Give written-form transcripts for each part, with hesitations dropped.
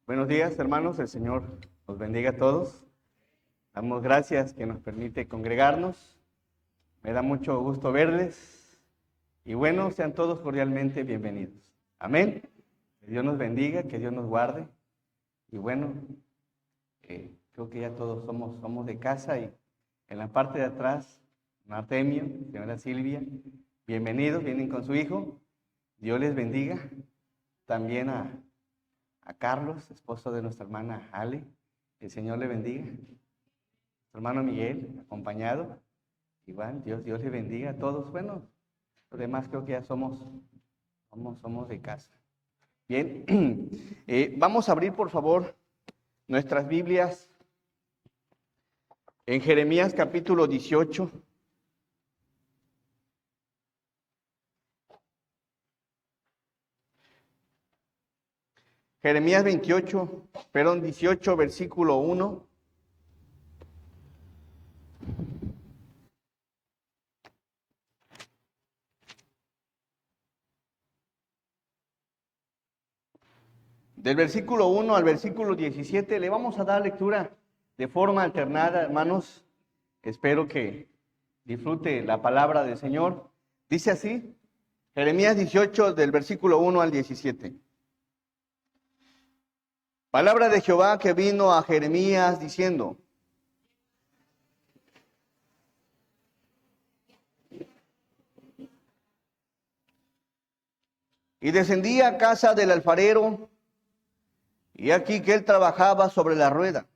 Buenos días, hermanos. El Señor nos bendiga a todos. Damos gracias que nos permite congregarnos. Me da mucho gusto verles. Y bueno, sean todos cordialmente bienvenidos. Amén. Que Dios nos bendiga, que Dios nos guarde. Y bueno, creo que ya todos somos de casa. Y en la parte de atrás, Artemio, señora Silvia, bienvenidos, vienen con su hijo. Dios les bendiga. También a Carlos, esposo de nuestra hermana Ale, que el Señor le bendiga. Su hermano Miguel, acompañado. Igual, Dios le bendiga a todos. Bueno, los demás creo que ya somos de casa. Bien, vamos a abrir por favor nuestras Biblias en Jeremías capítulo 18. Jeremías 18, versículo 1. Del versículo 1 al versículo 17 le vamos a dar lectura de forma alternada, hermanos. Espero que disfrute la palabra del Señor. Dice así, Jeremías 18, del versículo 1 al 17. Palabra de Jehová que vino a Jeremías diciendo: Y descendí a casa del alfarero, y aquí que él trabajaba sobre la rueda.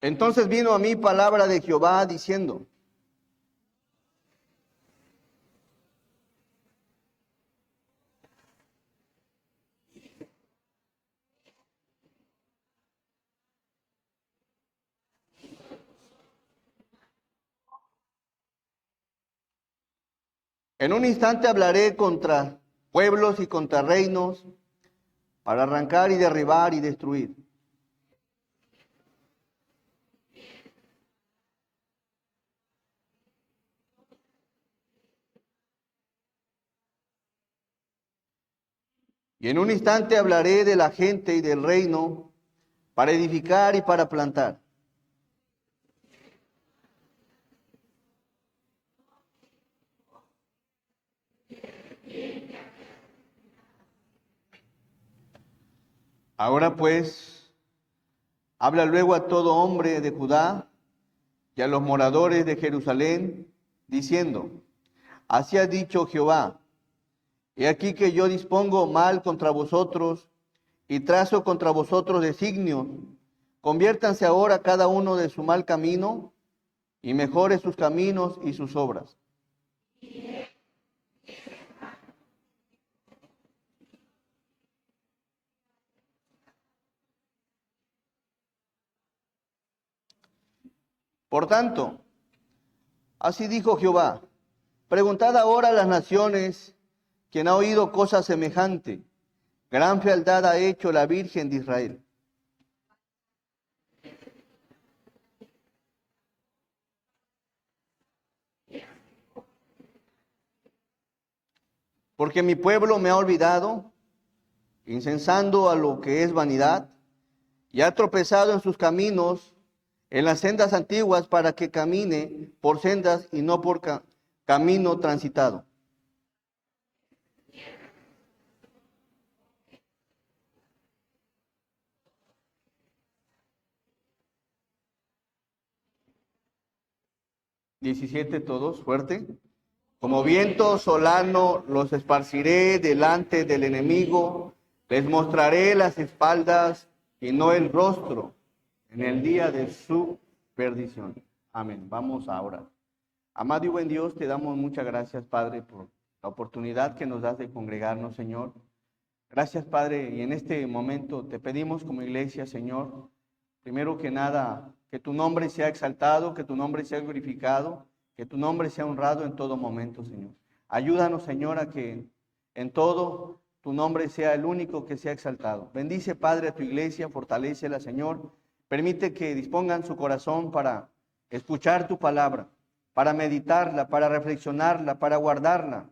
Entonces vino a mí palabra de Jehová diciendo: En un instante hablaré contra pueblos y contra reinos, para arrancar y derribar y destruir. Y en un instante hablaré de la gente y del reino, para edificar y para plantar. Ahora pues, habla luego a todo hombre de Judá y a los moradores de Jerusalén, diciendo: Así ha dicho Jehová: He aquí que yo dispongo mal contra vosotros y trazo contra vosotros designios. Conviértanse ahora cada uno de su mal camino y mejore sus caminos y sus obras. Por tanto, así dijo Jehová: Preguntad ahora a las naciones, quien ha oído cosa semejante. Gran fealdad ha hecho la Virgen de Israel. Porque mi pueblo me ha olvidado, incensando a lo que es vanidad, y ha tropezado en sus caminos, en las sendas antiguas, para que camine por sendas y no por camino transitado. Diecisiete, todos, fuerte. Como viento solano los esparciré delante del enemigo, les mostraré las espaldas y no el rostro en el día de su perdición. Amén. Vamos a orar. Amado y buen Dios, te damos muchas gracias, Padre, por la oportunidad que nos das de congregarnos, Señor. Gracias, Padre, y en este momento te pedimos como iglesia, Señor, primero que nada, que tu nombre sea exaltado, que tu nombre sea glorificado, que tu nombre sea honrado en todo momento, Señor. Ayúdanos, Señor, a que en todo tu nombre sea el único que sea exaltado. Bendice, Padre, a tu iglesia, fortalécela, Señor. Permite que dispongan su corazón para escuchar tu palabra, para meditarla, para reflexionarla, para guardarla.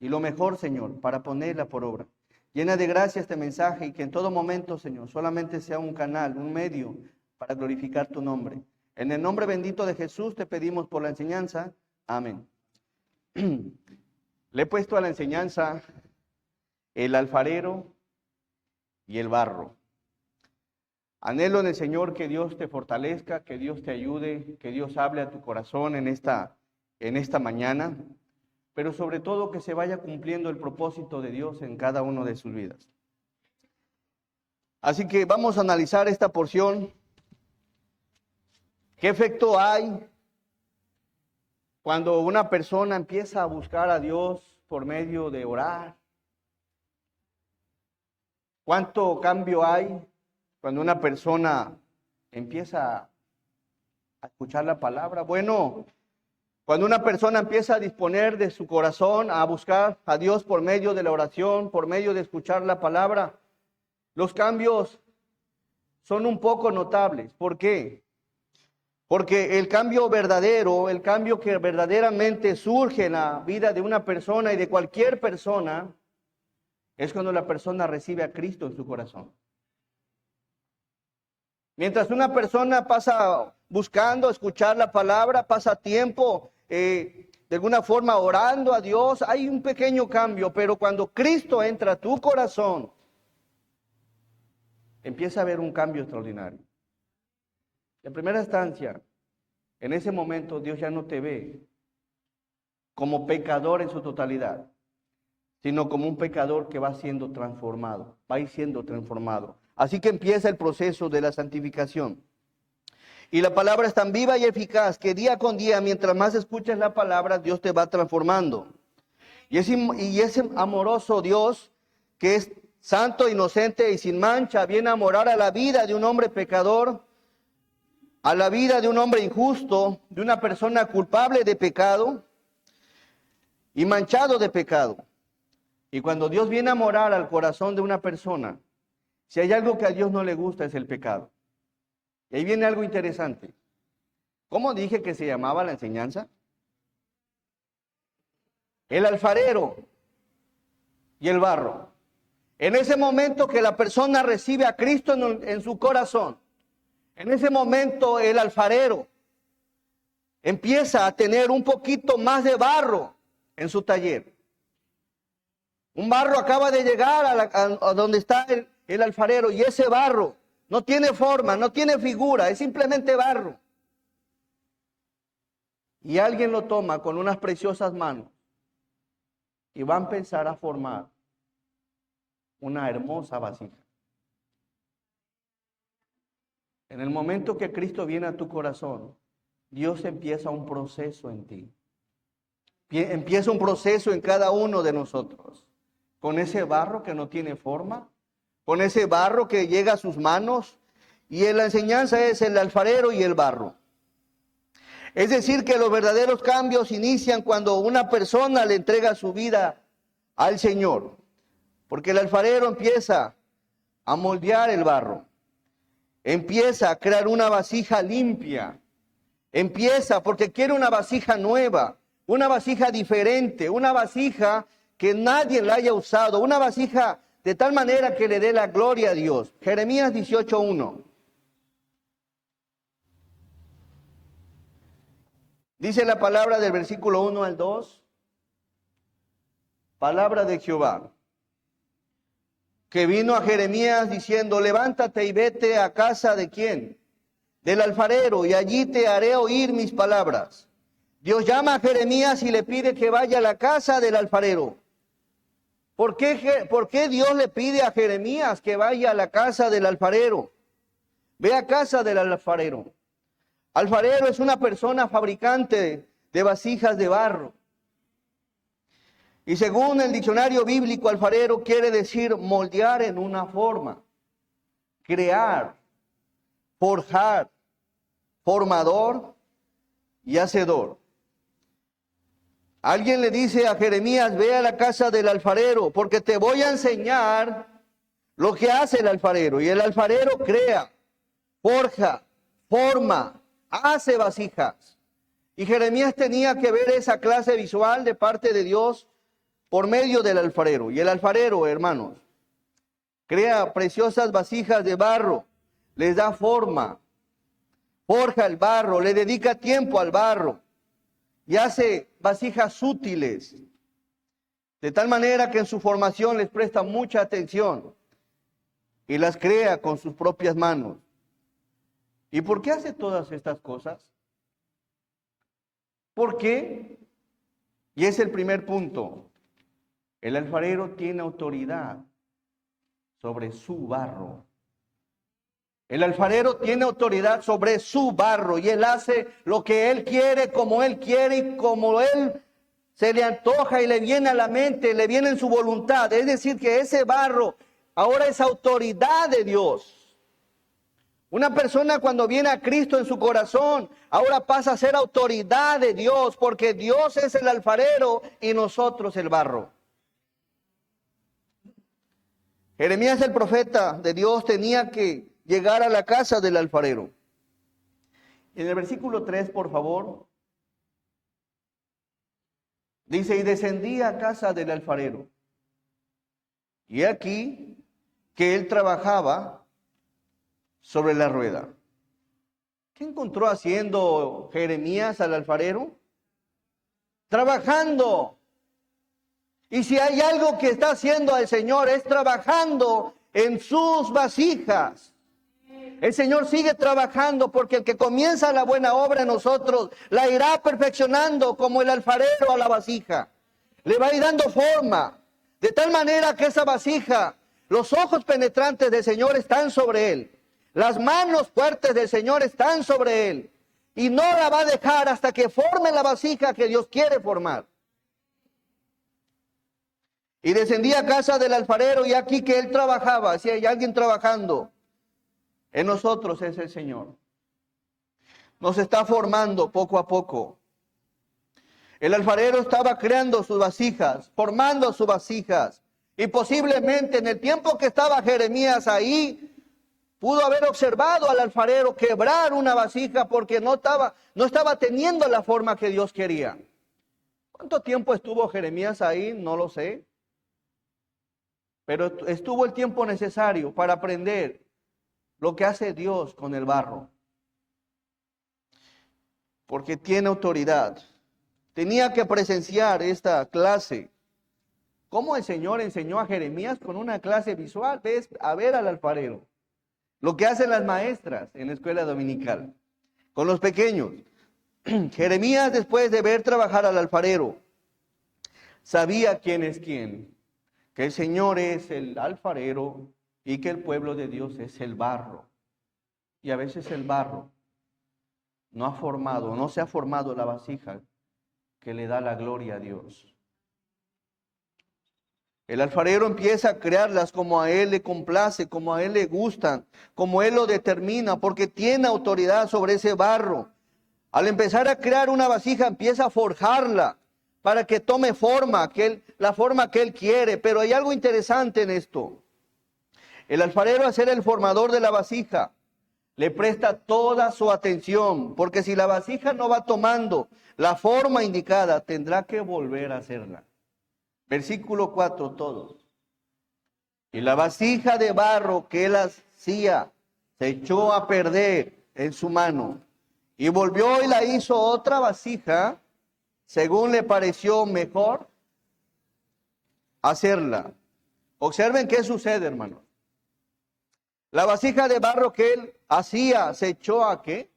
Y lo mejor, Señor, para ponerla por obra. Llena de gracia este mensaje y que en todo momento, Señor, solamente sea un canal, un medio para glorificar tu nombre. En el nombre bendito de Jesús te pedimos por la enseñanza. Amén. Le he puesto a la enseñanza el alfarero y el barro. Anhelo en el Señor que Dios te fortalezca, que Dios te ayude, que Dios hable a tu corazón en esta mañana, pero sobre todo que se vaya cumpliendo el propósito de Dios en cada uno de sus vidas. Así que vamos a analizar esta porción. ¿Qué efecto hay cuando una persona empieza a buscar a Dios por medio de orar? ¿Cuánto cambio hay cuando una persona empieza a escuchar la palabra? Bueno, cuando una persona empieza a disponer de su corazón a buscar a Dios por medio de la oración, por medio de escuchar la palabra, los cambios son un poco notables. ¿Por qué? Porque el cambio verdadero, el cambio que verdaderamente surge en la vida de una persona y de cualquier persona, es cuando la persona recibe a Cristo en su corazón. Mientras una persona pasa buscando escuchar la palabra, pasa tiempo de alguna forma orando a Dios, hay un pequeño cambio, pero cuando Cristo entra a tu corazón, empieza a haber un cambio extraordinario. En primera instancia, en ese momento Dios ya no te ve como pecador en su totalidad, sino como un pecador que va siendo transformado, va a ir siendo transformado. Así que empieza el proceso de la santificación. Y la palabra es tan viva y eficaz que día con día, mientras más escuchas la palabra, Dios te va transformando. Y ese amoroso Dios, que es santo, inocente y sin mancha, viene a morar a la vida de un hombre pecador, a la vida de un hombre injusto, de una persona culpable de pecado y manchado de pecado. Y cuando Dios viene a morar al corazón de una persona, si hay algo que a Dios no le gusta es el pecado. Y ahí viene algo interesante. ¿Cómo dije que se llamaba la enseñanza? El alfarero y el barro. En ese momento que la persona recibe a Cristo en su corazón, en ese momento el alfarero empieza a tener un poquito más de barro en su taller. Un barro acaba de llegar a donde está el alfarero y ese barro no tiene forma, no tiene figura, es simplemente barro. Y alguien lo toma con unas preciosas manos y va a empezar a formar una hermosa vasija. En el momento que Cristo viene a tu corazón, Dios empieza un proceso en ti. Empieza un proceso en cada uno de nosotros. Con ese barro que no tiene forma, con ese barro que llega a sus manos, y en la enseñanza es el alfarero y el barro. Es decir, que los verdaderos cambios inician cuando una persona le entrega su vida al Señor, porque el alfarero empieza a moldear el barro, empieza a crear una vasija limpia, empieza porque quiere una vasija nueva, una vasija diferente, una vasija que nadie la haya usado, una vasija de tal manera que le dé la gloria a Dios. Jeremías 18:1. Dice la palabra del versículo 1 al 2, palabra de Jehová, que vino a Jeremías diciendo, levántate y vete a casa de ¿quién? Del alfarero, y allí te haré oír mis palabras. Dios llama a Jeremías y le pide que vaya a la casa del alfarero. ¿Por qué Dios le pide a Jeremías que vaya a la casa del alfarero? Ve a casa del alfarero. Alfarero es una persona fabricante de vasijas de barro. Y según el diccionario bíblico, alfarero quiere decir moldear en una forma, crear, forjar, formador y hacedor. Alguien le dice a Jeremías, ve a la casa del alfarero, porque te voy a enseñar lo que hace el alfarero. Y el alfarero crea, forja, forma, hace vasijas. Y Jeremías tenía que ver esa clase visual de parte de Dios por medio del alfarero. Y el alfarero, hermanos, crea preciosas vasijas de barro, les da forma, forja el barro, le dedica tiempo al barro y hace vasijas útiles, de tal manera que en su formación les presta mucha atención y las crea con sus propias manos. ¿Y por qué hace todas estas cosas? ¿Por qué? Y es el primer punto. El alfarero tiene autoridad sobre su barro. El alfarero tiene autoridad sobre su barro y él hace lo que él quiere, como él quiere y como él se le antoja y le viene a la mente, le viene en su voluntad. Es decir, que ese barro ahora es autoridad de Dios. Una persona cuando viene a Cristo en su corazón, ahora pasa a ser autoridad de Dios, porque Dios es el alfarero y nosotros el barro. Jeremías, el profeta de Dios, tenía que llegar a la casa del alfarero. En el versículo 3, por favor, dice, y descendía a casa del alfarero. Y aquí que él trabajaba sobre la rueda. ¿Qué encontró haciendo Jeremías al alfarero? Trabajando. Y si hay algo que está haciendo el Señor es trabajando en sus vasijas. El Señor sigue trabajando porque el que comienza la buena obra en nosotros la irá perfeccionando como el alfarero a la vasija. Le va a ir dando forma, de tal manera que esa vasija, los ojos penetrantes del Señor están sobre él. Las manos fuertes del Señor están sobre él. Y no la va a dejar hasta que forme la vasija que Dios quiere formar. Y descendí a casa del alfarero y aquí que él trabajaba. Si hay alguien trabajando en nosotros es el Señor. Nos está formando poco a poco. El alfarero estaba creando sus vasijas, formando sus vasijas. Y posiblemente en el tiempo que estaba Jeremías ahí, pudo haber observado al alfarero quebrar una vasija porque no estaba teniendo la forma que Dios quería. ¿Cuánto tiempo estuvo Jeremías ahí? No lo sé. Pero estuvo el tiempo necesario para aprender lo que hace Dios con el barro. Porque tiene autoridad. Tenía que presenciar esta clase. ¿Cómo el Señor enseñó a Jeremías con una clase visual? Ves a ver al alfarero. Lo que hacen las maestras en la escuela dominical con los pequeños. Jeremías, después de ver trabajar al alfarero, sabía quién es quién. Que el Señor es el alfarero y que el pueblo de Dios es el barro. Y a veces el barro no se ha formado la vasija que le da la gloria a Dios. El alfarero empieza a crearlas como a él le complace, como a él le gustan, como él lo determina, porque tiene autoridad sobre ese barro. Al empezar a crear una vasija, empieza a forjarla para que tome forma, la forma que él quiere. Pero hay algo interesante en esto. El alfarero, al ser el formador de la vasija, le presta toda su atención, porque si la vasija no va tomando la forma indicada, tendrá que volver a hacerla. Versículo 4, todos. Y la vasija de barro que él hacía se echó a perder en su mano. Y volvió y la hizo otra vasija, según le pareció mejor hacerla. Observen qué sucede, hermanos. La vasija de barro que él hacía se echó a ¿qué?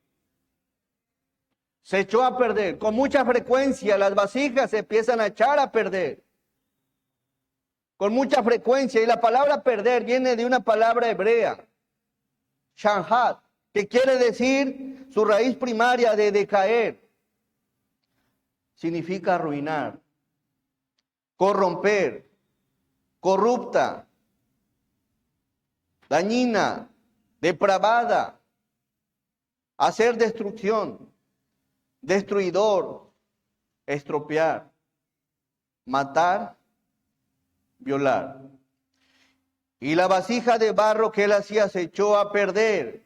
Se echó a perder. Con mucha frecuencia las vasijas se empiezan a echar a perder. Con mucha frecuencia. Y la palabra perder viene de una palabra hebrea, shanhat, que quiere decir su raíz primaria de decaer. Significa arruinar, corromper, corrupta, dañina, depravada, hacer destrucción, destruidor, estropear, matar, violar. Y la vasija de barro que él hacía se echó a perder.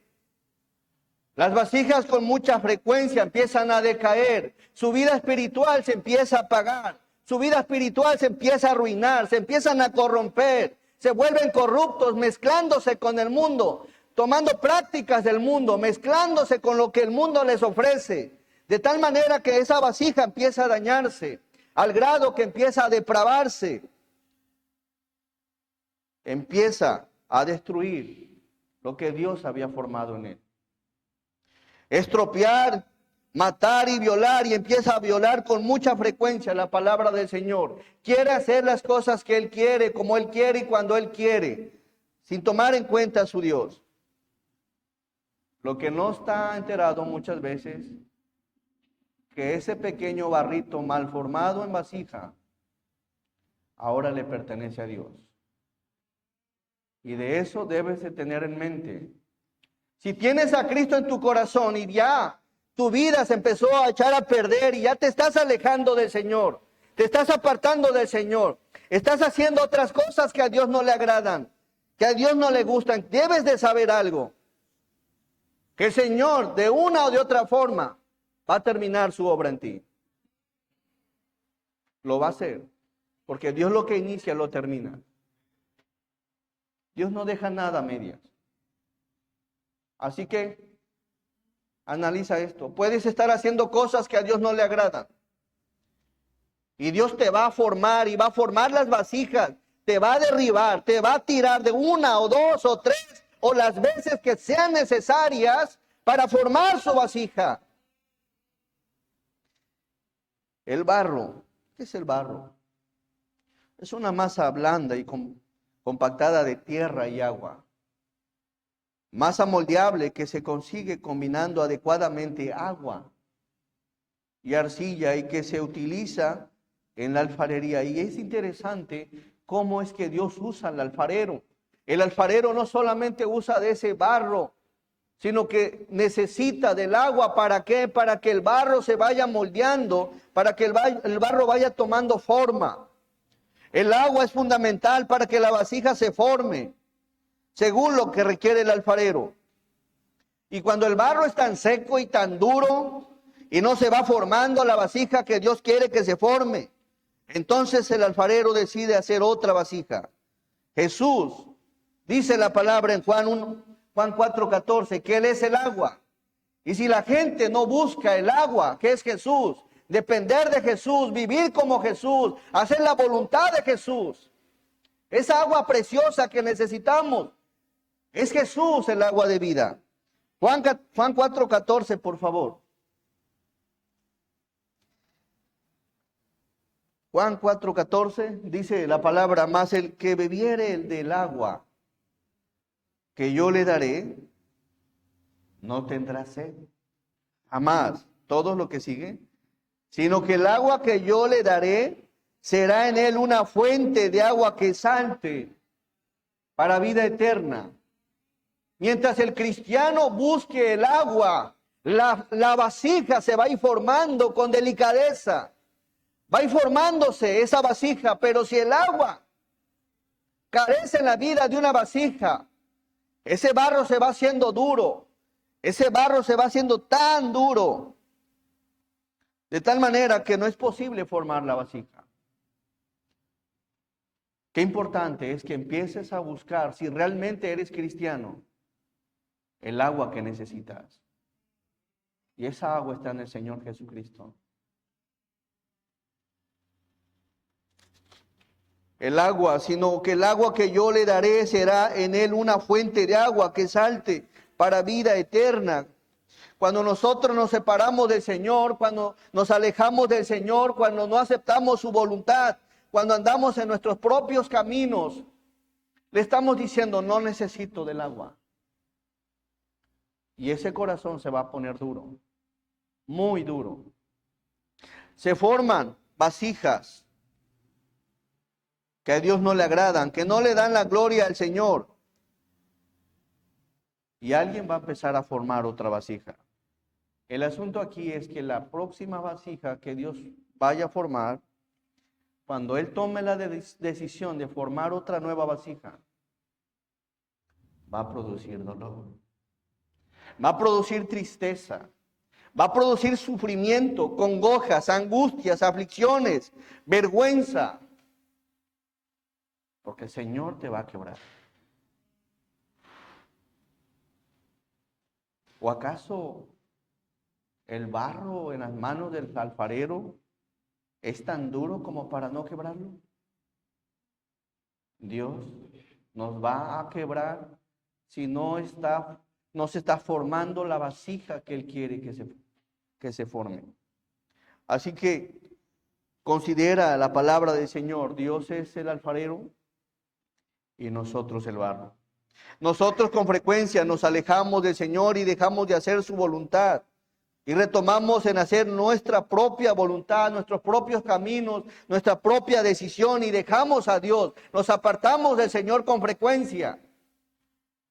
Las vasijas con mucha frecuencia empiezan a decaer. Su vida espiritual se empieza a apagar. Su vida espiritual se empieza a arruinar. Se empiezan a corromper. Se vuelven corruptos, mezclándose con el mundo, tomando prácticas del mundo, mezclándose con lo que el mundo les ofrece. De tal manera que esa vasija empieza a dañarse, al grado que empieza a depravarse. Empieza a destruir lo que Dios había formado en él. Estropear, matar y violar, y empieza a violar con mucha frecuencia la palabra del Señor. Quiere hacer las cosas que Él quiere, como Él quiere y cuando Él quiere, sin tomar en cuenta a su Dios. Lo que no está enterado muchas veces, que ese pequeño barrito mal formado en vasija, ahora le pertenece a Dios. Y de eso debes de tener en mente. Si tienes a Cristo en tu corazón y ya tu vida se empezó a echar a perder y ya te estás alejando del Señor, te estás apartando del Señor, estás haciendo otras cosas que a Dios no le agradan, que a Dios no le gustan, debes de saber algo, que el Señor de una o de otra forma va a terminar su obra en ti. Lo va a hacer, porque Dios lo que inicia lo termina. Dios no deja nada a medias. Así que analiza esto. Puedes estar haciendo cosas que a Dios no le agradan. Y Dios te va a formar y va a formar las vasijas. Te va a derribar, te va a tirar de una o dos o tres o las veces que sean necesarias para formar su vasija. El barro. ¿Qué es el barro? Es una masa blanda y compactada de tierra y agua. Masa moldeable que se consigue combinando adecuadamente agua y arcilla y que se utiliza en la alfarería. Y es interesante cómo es que Dios usa al alfarero. El alfarero no solamente usa de ese barro, sino que necesita del agua. ¿Para qué? Para que el barro se vaya moldeando, para que el barro vaya tomando forma. El agua es fundamental para que la vasija se forme, según lo que requiere el alfarero. Y cuando el barro es tan seco y tan duro y no se va formando la vasija que Dios quiere que se forme, entonces el alfarero decide hacer otra vasija. Jesús dice la palabra en Juan 4:14 que Él es el agua. Y si la gente no busca el agua, que es Jesús, depender de Jesús, vivir como Jesús, hacer la voluntad de Jesús, esa agua preciosa que necesitamos, es Jesús el agua de vida. Juan 4:14, por favor. Juan 4:14 dice la palabra: mas el que bebiere del agua que yo le daré, no tendrá sed jamás. Todo lo que sigue. Sino que el agua que yo le daré será en él una fuente de agua que salte para vida eterna. Mientras el cristiano busque el agua, la vasija se va a ir formando con delicadeza. Va a ir formándose esa vasija, pero si el agua carece en la vida de una vasija, ese barro se va haciendo duro. Ese barro se va haciendo tan duro, de tal manera que no es posible formar la vasija. Qué importante es que empieces a buscar, si realmente eres cristiano, el agua que necesitas. Y esa agua está en el Señor Jesucristo. El agua, sino que el agua que yo le daré será en él una fuente de agua que salte para vida eterna. Cuando nosotros nos separamos del Señor, cuando nos alejamos del Señor, cuando no aceptamos su voluntad, cuando andamos en nuestros propios caminos, le estamos diciendo: no necesito del agua. Y ese corazón se va a poner duro, muy duro. Se forman vasijas que a Dios no le agradan, que no le dan la gloria al Señor. Y alguien va a empezar a formar otra vasija. El asunto aquí es que la próxima vasija que Dios vaya a formar, cuando Él tome la decisión de formar otra nueva vasija, va a producir dolor. va a producir tristeza, va a producir sufrimiento, congojas, angustias, aflicciones, vergüenza, porque el Señor te va a quebrar. ¿O acaso el barro en las manos del alfarero es tan duro como para no quebrarlo? Dios nos va a quebrar si no se está formando la vasija que Él quiere que se forme. Así que considera la palabra del Señor. Dios es el alfarero y nosotros el barro. Nosotros con frecuencia nos alejamos del Señor y dejamos de hacer su voluntad. Y retomamos en hacer nuestra propia voluntad, nuestros propios caminos, nuestra propia decisión y dejamos a Dios. Nos apartamos del Señor con frecuencia.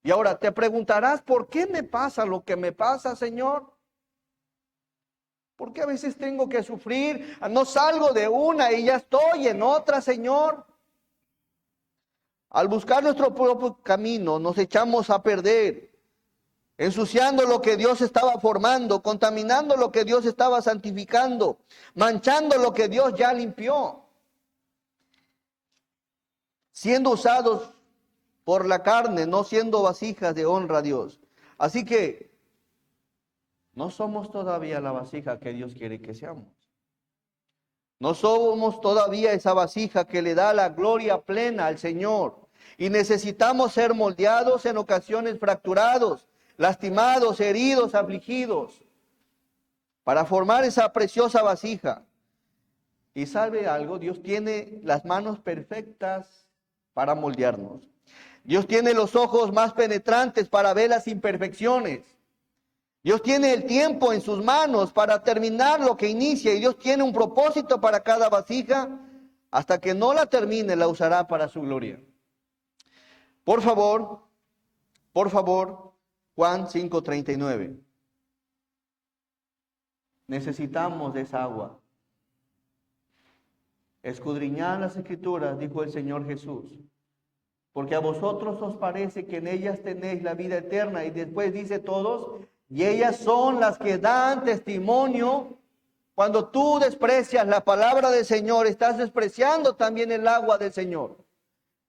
Y ahora te preguntarás, ¿por qué me pasa lo que me pasa, Señor? ¿Por qué a veces tengo que sufrir? No salgo de una y ya estoy en otra, Señor. Al buscar nuestro propio camino, nos echamos a perder, ensuciando lo que Dios estaba formando, contaminando lo que Dios estaba santificando, manchando lo que Dios ya limpió, siendo usados por la carne, no siendo vasijas de honra a Dios. Así que no somos todavía la vasija que Dios quiere que seamos. No somos todavía esa vasija que le da la gloria plena al Señor. Y necesitamos ser moldeados, en ocasiones fracturados, lastimados, heridos, afligidos, para formar esa preciosa vasija. Y sabe algo, Dios tiene las manos perfectas para moldearnos. Dios tiene los ojos más penetrantes para ver las imperfecciones. Dios tiene el tiempo en sus manos para terminar lo que inicia, y Dios tiene un propósito para cada vasija. Hasta que no la termine, la usará para su gloria. Por favor, Juan 5:39. Necesitamos de esa agua. Escudriñad las Escrituras, dijo el Señor Jesús, porque a vosotros os parece que en ellas tenéis la vida eterna. Y después dice todos, y ellas son las que dan testimonio. Cuando tú desprecias la palabra del Señor, estás despreciando también el agua del Señor.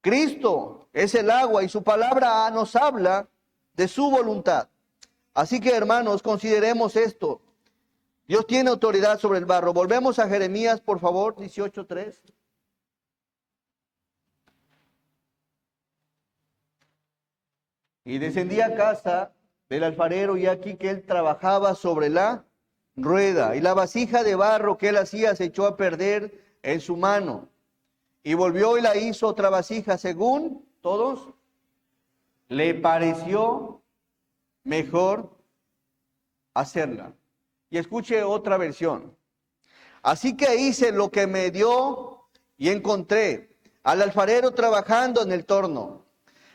Cristo es el agua y su palabra nos habla de su voluntad. Así que, hermanos, consideremos esto. Dios tiene autoridad sobre el barro. Volvemos a Jeremías, por favor, 18:3. Y descendí a casa del alfarero, y aquí que él trabajaba sobre la rueda, y la vasija de barro que él hacía se echó a perder en su mano. Y volvió y la hizo otra vasija, según todos le pareció mejor hacerla. Y escuche otra versión. Así que hice lo que me dio y encontré al alfarero trabajando en el torno.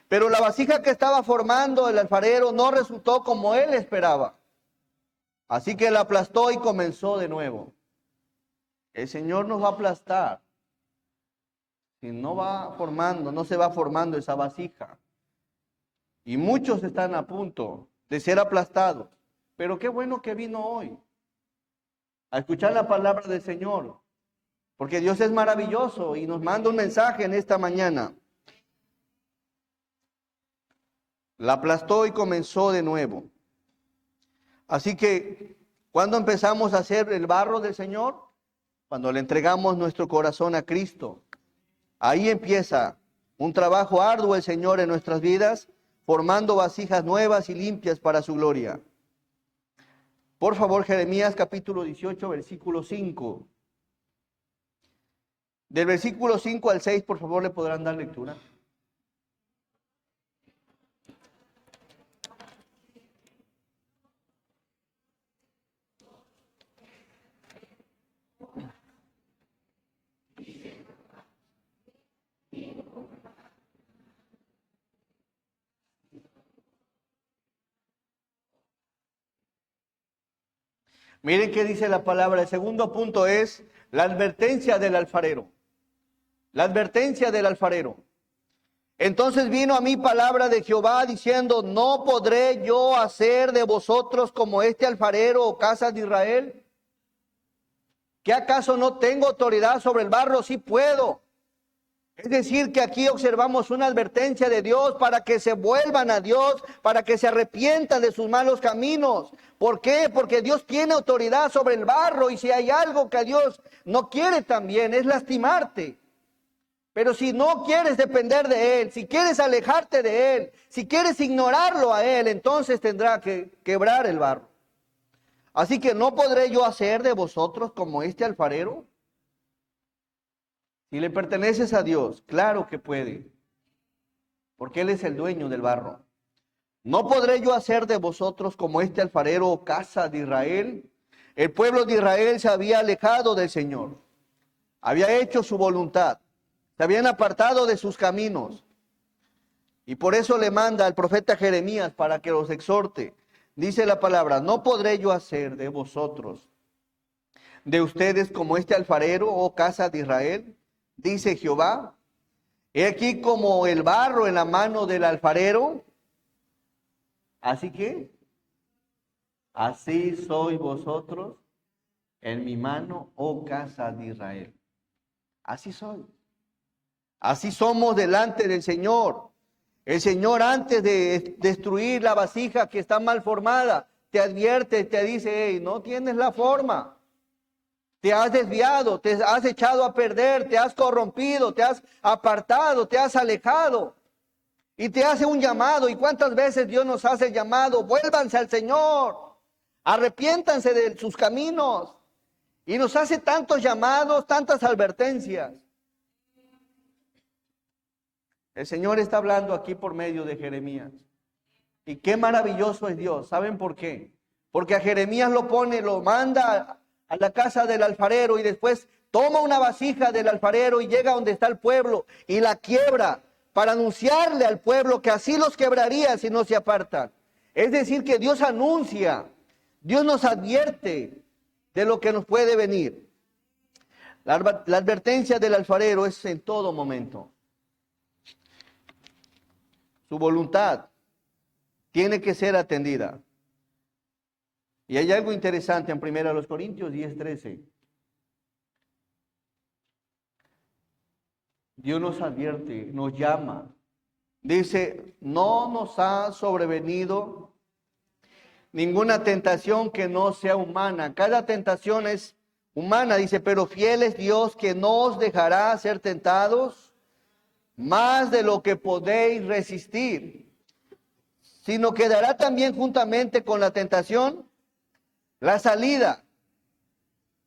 Pero la vasija que estaba formando el alfarero no resultó como él esperaba. Así que la aplastó y comenzó de nuevo. El Señor nos va a aplastar si no se va formando esa vasija. Y muchos están a punto de ser aplastados. Pero qué bueno que vino hoy a escuchar la palabra del Señor. Porque Dios es maravilloso y nos manda un mensaje en esta mañana. La aplastó y comenzó de nuevo. Así que, ¿cuándo empezamos a hacer el barro del Señor? Cuando le entregamos nuestro corazón a Cristo. Ahí empieza un trabajo arduo el Señor en nuestras vidas, formando vasijas nuevas y limpias para su gloria. Por favor, Jeremías capítulo 18, versículo 5. Del versículo 5 al 6, por favor, le podrán dar lectura. Miren qué dice la palabra. El segundo punto es la advertencia del alfarero. La advertencia del alfarero. Entonces vino a mí palabra de Jehová diciendo, ¿no podré yo hacer de vosotros como este alfarero o casa de Israel? ¿Qué acaso no tengo autoridad sobre el barro? Sí puedo. Es decir, que aquí observamos una advertencia de Dios para que se vuelvan a Dios, para que se arrepientan de sus malos caminos. ¿Por qué? Porque Dios tiene autoridad sobre el barro, y si hay algo que Dios no quiere también es lastimarte. Pero si no quieres depender de Él, si quieres alejarte de Él, si quieres ignorarlo a Él, entonces tendrá que quebrar el barro. Así que ¿no podré yo hacer de vosotros como este alfarero? Si le perteneces a Dios, claro que puede, porque Él es el dueño del barro. ¿No podré yo hacer de vosotros como este alfarero o casa de Israel? El pueblo de Israel se había alejado del Señor, había hecho su voluntad, se habían apartado de sus caminos. Y por eso le manda al profeta Jeremías para que los exhorte. Dice la palabra, ¿no podré yo hacer de vosotros, de ustedes como este alfarero, oh casa de Israel? Dice Jehová, he aquí como el barro en la mano del alfarero, así que, así sois vosotros en mi mano, oh casa de Israel. Así soy. Así somos delante del Señor. El Señor, antes de destruir la vasija que está mal formada, te advierte, te dice, hey, no tienes la forma. Te has desviado, te has echado a perder, te has corrompido, te has apartado, te has alejado. Y te hace un llamado. ¿Y cuántas veces Dios nos hace llamado? Vuélvanse al Señor. Arrepiéntanse de sus caminos. Y nos hace tantos llamados, tantas advertencias. El Señor está hablando aquí por medio de Jeremías. Y qué maravilloso es Dios. ¿Saben por qué? Porque a Jeremías lo pone, lo manda a la casa del alfarero y después toma una vasija del alfarero y llega donde está el pueblo y la quiebra para anunciarle al pueblo que así los quebraría si no se apartan. Es decir, que Dios anuncia, Dios nos advierte de lo que nos puede venir. La advertencia del alfarero es en todo momento. Su voluntad tiene que ser atendida. Y hay algo interesante en 1 Corintios 10:13. Dios nos advierte, nos llama. Dice, no nos ha sobrevenido ninguna tentación que no sea humana. Cada tentación es humana, dice, pero fiel es Dios que no os dejará ser tentados más de lo que podéis resistir, sino que dará también juntamente con la tentación la salida,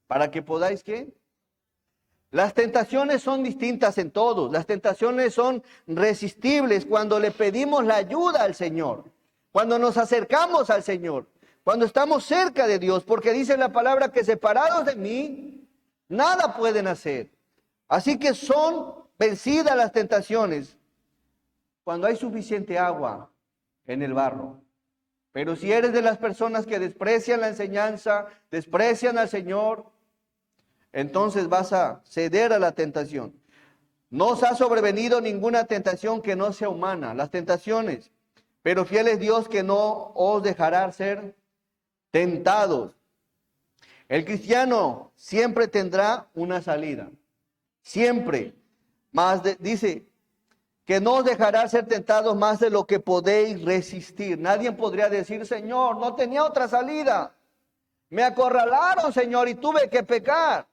para que podáis, ¿qué? Las tentaciones son distintas en todos. Las tentaciones son resistibles cuando le pedimos la ayuda al Señor, cuando nos acercamos al Señor, cuando estamos cerca de Dios, porque dice la palabra que separados de mí, nada pueden hacer. Así que son vencidas las tentaciones cuando hay suficiente agua en el barro. Pero si eres de las personas que desprecian la enseñanza, desprecian al Señor, entonces vas a ceder a la tentación. No os ha sobrevenido ninguna tentación que no sea humana, las tentaciones, pero fiel es Dios que no os dejará ser tentados. El cristiano siempre tendrá una salida, siempre. Dice que no os dejará ser tentados más de lo que podéis resistir. Nadie podría decir, Señor, no tenía otra salida. Me acorralaron, Señor, y tuve que pecar.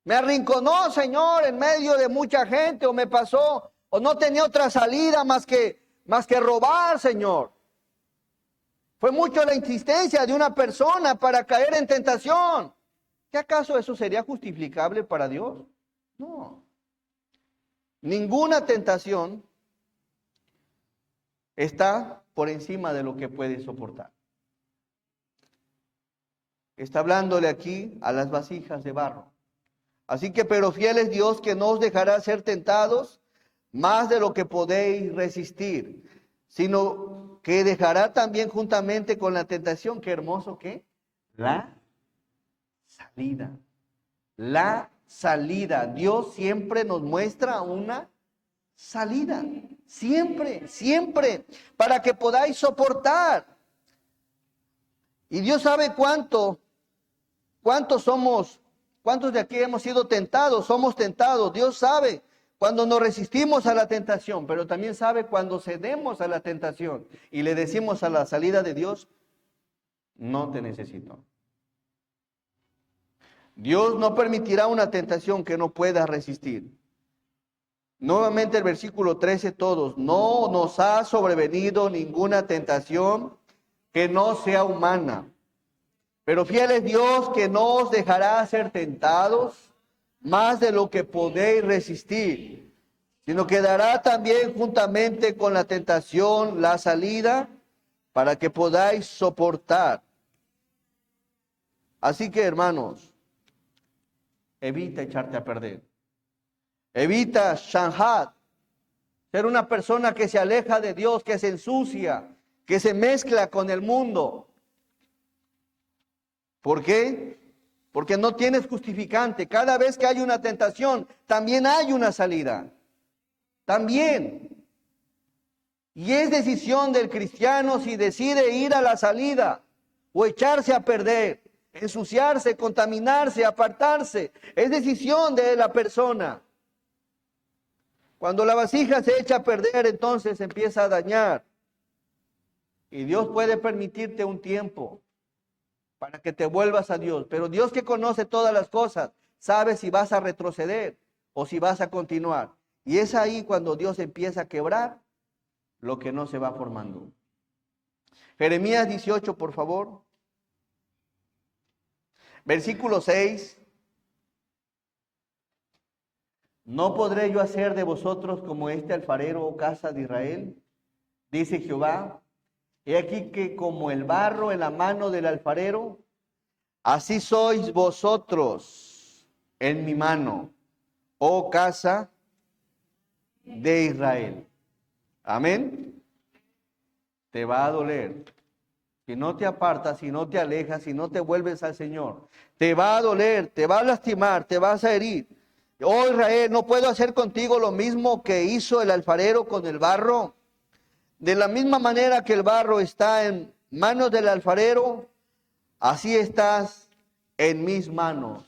Me arrinconó, Señor, en medio de mucha gente, o me pasó, o no tenía otra salida más que robar, Señor. Fue mucho la insistencia de una persona para caer en tentación. ¿Qué acaso eso sería justificable para Dios? No. Ninguna tentación está por encima de lo que puede soportar. Está hablándole aquí a las vasijas de barro. Así que, pero fiel es Dios que no os dejará ser tentados más de lo que podéis resistir, sino que dejará también juntamente con la tentación. Qué hermoso, ¿qué? La salida. La salida. Dios siempre nos muestra una salida. Siempre, siempre, para que podáis soportar. Y Dios sabe cuántos de aquí hemos sido tentados, somos tentados. Dios sabe cuando nos resistimos a la tentación, pero también sabe cuando cedemos a la tentación y le decimos a la salida de Dios, no te necesito. Dios no permitirá una tentación que no puedas resistir. Nuevamente el versículo 13, todos, no nos ha sobrevenido ninguna tentación que no sea humana. Pero fiel es Dios que no os dejará ser tentados más de lo que podéis resistir, sino que dará también juntamente con la tentación la salida para que podáis soportar. Así que, hermanos, evita echarte a perder. Evita shanhat, ser una persona que se aleja de Dios, que se ensucia, que se mezcla con el mundo. ¿Por qué? Porque no tienes justificante. Cada vez que hay una tentación, también hay una salida. También. Y es decisión del cristiano si decide ir a la salida o echarse a perder, ensuciarse, contaminarse, apartarse. Es decisión de la persona. Cuando la vasija se echa a perder, entonces empieza a dañar. Y Dios puede permitirte un tiempo para que te vuelvas a Dios. Pero Dios, que conoce todas las cosas, sabe si vas a retroceder o si vas a continuar. Y es ahí cuando Dios empieza a quebrar lo que no se va formando. Jeremías 18, por favor. Versículo 6. ¿No podré yo hacer de vosotros como este alfarero, oh casa de Israel? Dice Jehová. He aquí que como el barro en la mano del alfarero, así sois vosotros en mi mano, oh casa de Israel. Amén. Te va a doler. Si no te apartas, si no te alejas, si no te vuelves al Señor, te va a doler, te va a lastimar, te vas a herir. Oh Israel, ¿no puedo hacer contigo lo mismo que hizo el alfarero con el barro? De la misma manera que el barro está en manos del alfarero, así estás en mis manos.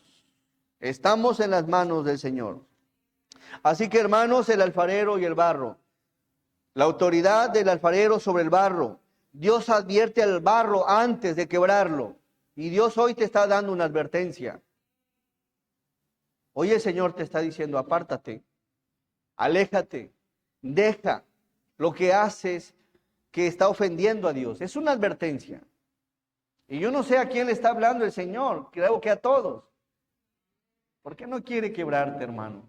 Estamos en las manos del Señor. Así que, hermanos, el alfarero y el barro, la autoridad del alfarero sobre el barro, Dios advierte al barro antes de quebrarlo. Y Dios hoy te está dando una advertencia. Hoy el Señor te está diciendo, apártate, aléjate, deja lo que haces que está ofendiendo a Dios. Es una advertencia. Y yo no sé a quién le está hablando el Señor, creo que a todos. ¿Por qué no quiere quebrarte, hermano?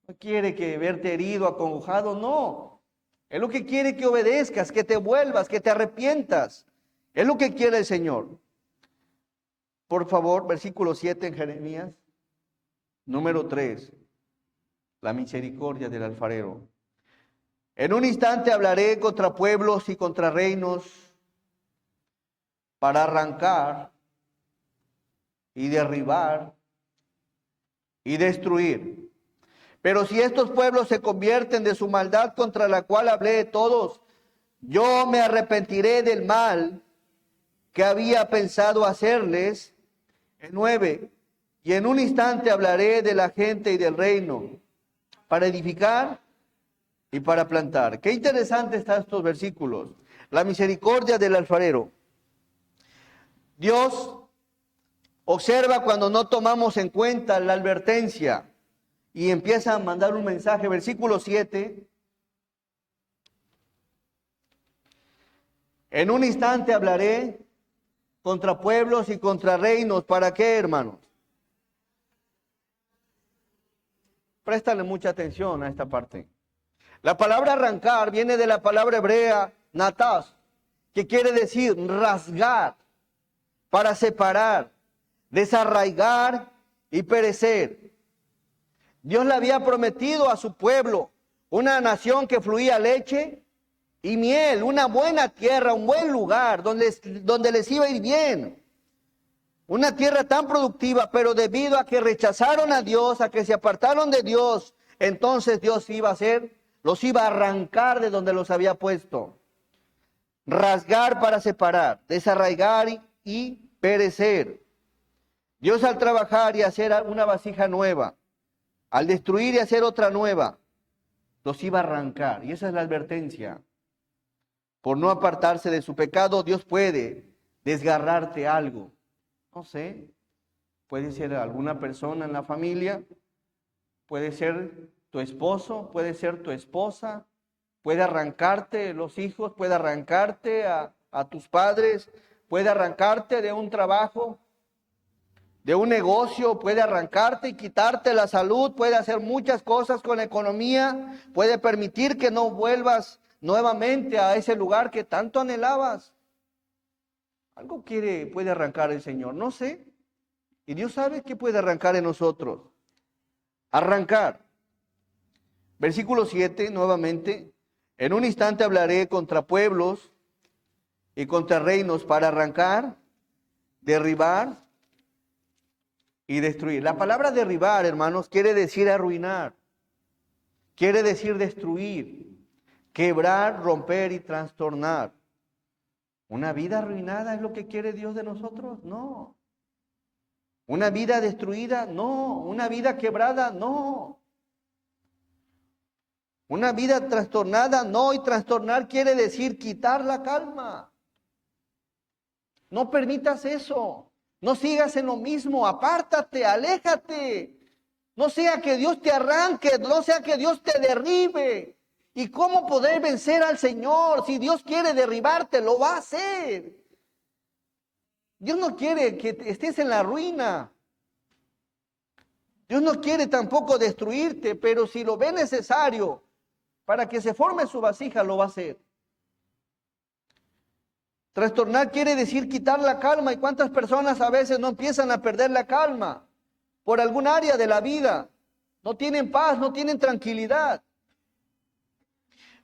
No quiere que verte herido, acongojado, no. Es lo que quiere que obedezcas, que te vuelvas, que te arrepientas. Es lo que quiere el Señor. Por favor, versículo 7 en Jeremías. Número 3, la misericordia del alfarero. En un instante hablaré contra pueblos y contra reinos para arrancar y derribar y destruir. Pero si estos pueblos se convierten de su maldad contra la cual hablé de todos, yo me arrepentiré del mal que había pensado hacerles. En 9. Y en un instante hablaré de la gente y del reino, para edificar y para plantar. Qué interesante están estos versículos. La misericordia del alfarero. Dios observa cuando no tomamos en cuenta la advertencia y empieza a mandar un mensaje. Versículo 7. En un instante hablaré contra pueblos y contra reinos. ¿Para qué, hermanos? Préstale mucha atención a esta parte. La palabra arrancar viene de la palabra hebrea natas, que quiere decir rasgar, para separar, desarraigar y perecer. Dios le había prometido a su pueblo una nación que fluía leche y miel, una buena tierra, un buen lugar donde les iba a ir bien. Una tierra tan productiva, pero debido a que rechazaron a Dios, a que se apartaron de Dios, entonces Dios iba a hacer los iba a arrancar de donde los había puesto. Rasgar para separar, desarraigar y perecer. Dios al trabajar y hacer una vasija nueva, al destruir y hacer otra nueva, los iba a arrancar. Y esa es la advertencia. Por no apartarse de su pecado, Dios puede desgarrarte algo. No sé, puede ser alguna persona en la familia, puede ser tu esposo, puede ser tu esposa, puede arrancarte los hijos, puede arrancarte a tus padres, puede arrancarte de un trabajo, de un negocio, puede arrancarte y quitarte la salud, puede hacer muchas cosas con la economía, puede permitir que no vuelvas nuevamente a ese lugar que tanto anhelabas. Algo puede arrancar el Señor, no sé. Y Dios sabe qué puede arrancar en nosotros. Arrancar. Versículo 7, nuevamente. En un instante hablaré contra pueblos y contra reinos para arrancar, derribar y destruir. La palabra derribar, hermanos, quiere decir arruinar. Quiere decir destruir, quebrar, romper y trastornar. ¿Una vida arruinada es lo que quiere Dios de nosotros? No. ¿Una vida destruida? No. ¿Una vida quebrada? No. ¿Una vida trastornada? No. Y trastornar quiere decir quitar la calma. No permitas eso. No sigas en lo mismo. Apártate, aléjate. No sea que Dios te arranque, no sea que Dios te derribe. ¿Y cómo poder vencer al Señor? Si Dios quiere derribarte, lo va a hacer. Dios no quiere que estés en la ruina. Dios no quiere tampoco destruirte, pero si lo ve necesario para que se forme su vasija, lo va a hacer. Trastornar quiere decir quitar la calma. ¿Y cuántas personas a veces no empiezan a perder la calma por algún área de la vida? No tienen paz, no tienen tranquilidad.